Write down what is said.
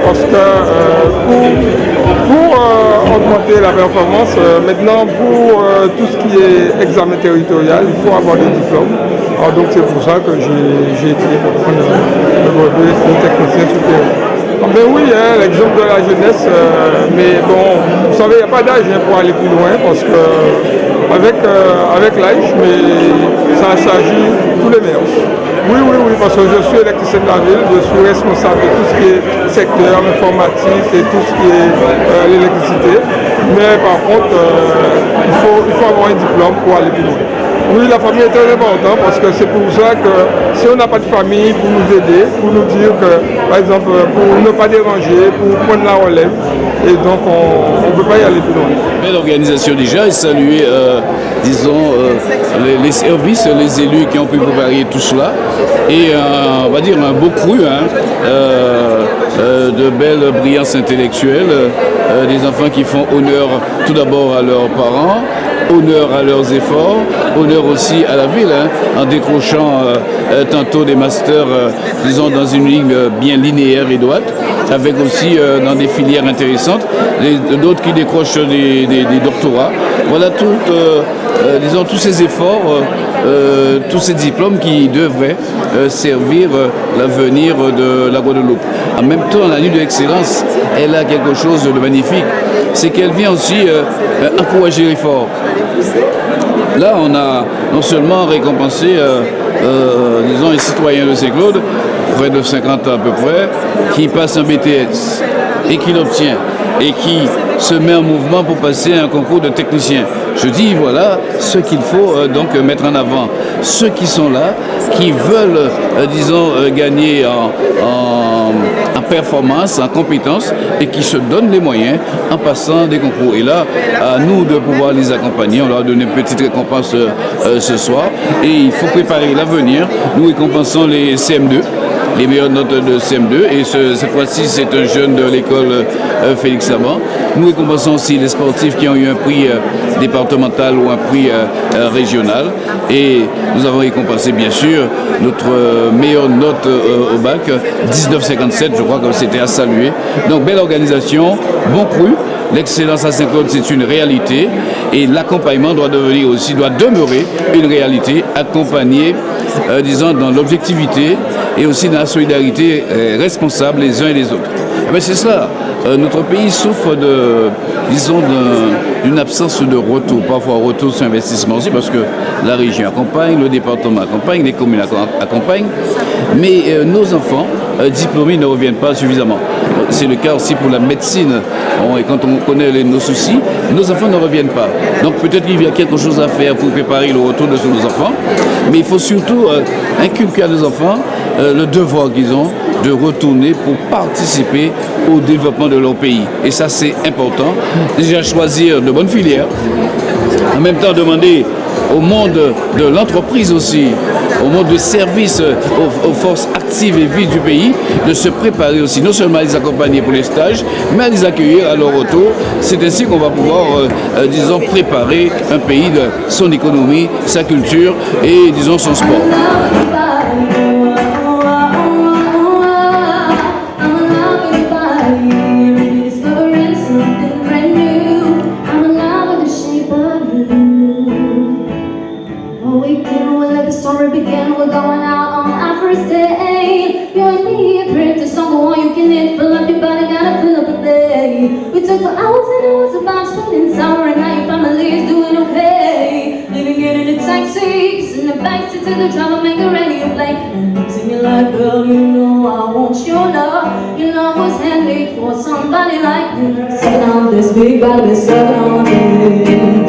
Parce que pour augmenter la performance, maintenant pour tout ce qui est examen territorial, il faut avoir des diplômes. Alors donc c'est pour ça que j'ai étudié pour prendre le brevet de technicien supérieur. Ah ben oui, hein, l'exemple de la jeunesse, mais bon, vous savez, il n'y a pas d'âge pour aller plus loin parce que avec l'âge, mais ça a changé tous les meilleurs. Oui, parce que je suis électricien de la ville, je suis responsable de tout ce qui est secteur informatique et tout ce qui est l'électricité. Mais par contre, il faut avoir un diplôme pour aller plus loin. Oui, la famille est très importante parce que c'est pour ça que si on n'a pas de famille pour nous aider, pour nous dire que, par exemple, pour ne pas déranger, pour prendre la relève, et donc on ne peut pas y aller plus loin. Belle organisation déjà et saluer, les services, les élus qui ont pu préparer tout cela. Et on va dire un beau cru, de belles brillances intellectuelles, des enfants qui font honneur tout d'abord à leurs parents, honneur à leurs efforts, honneur aussi à la ville, en décrochant tantôt des masters, disons, dans une ligne bien linéaire et droite, avec aussi dans des filières intéressantes, d'autres qui décrochent des doctorats. Voilà tous ces efforts, tous ces diplômes qui devraient servir l'avenir de la Guadeloupe. En même temps, la nuit de l'excellence, elle a quelque chose de magnifique, c'est qu'elle vient aussi encourager l'effort. Là, on a non seulement récompensé, disons, un citoyen de Saint-Claude, près de 50 à peu près, qui passe un BTS et qui l'obtient et qui se met en mouvement pour passer un concours de technicien. Je dis, voilà ce qu'il faut donc mettre en avant. Ceux qui sont là, qui veulent, gagner en performance, en compétence, et qui se donnent les moyens en passant des concours. Et là, à nous de pouvoir les accompagner. On leur a donné une petite récompense ce soir. Et il faut préparer l'avenir. Nous récompensons les CM2. Les meilleures notes de CM2 et cette fois-ci c'est un jeune de l'école Félix Saban. Nous récompensons aussi les sportifs qui ont eu un prix départemental ou un prix régional et nous avons récompensé bien sûr notre meilleure note au bac, 19,57, je crois que c'était à saluer. Donc belle organisation, bon cru. L'excellence à Saint-Claude, c'est une réalité et l'accompagnement doit demeurer une réalité, accompagné, dans l'objectivité et aussi dans la solidarité responsable les uns et les autres. Mais c'est cela. Notre pays souffre d'une absence de retour, parfois retour sur investissement aussi, parce que la région accompagne, le département accompagne, les communes accompagnent, mais nos enfants diplômés ne reviennent pas suffisamment. C'est le cas aussi pour la médecine. Et quand on connaît nos soucis, nos enfants ne reviennent pas. Donc peut-être qu'il y a quelque chose à faire pour préparer le retour de nos enfants, mais il faut surtout inculquer à nos enfants le devoir qu'ils ont de retourner pour participer au développement de leur pays. Et ça, c'est important. Déjà choisir de bonnes filières. En même temps, demander au monde de l'entreprise aussi, au monde du service aux forces actives et vives du pays, de se préparer aussi, non seulement à les accompagner pour les stages, mais à les accueillir à leur retour. C'est ainsi qu'on va pouvoir, disons, préparer un pays de son économie, sa culture et, disons, son sport. The drama make the radio play and look to me like, girl, you know I want your love. Your love was handmade for somebody like me. Sitting on this big body, sitting on me.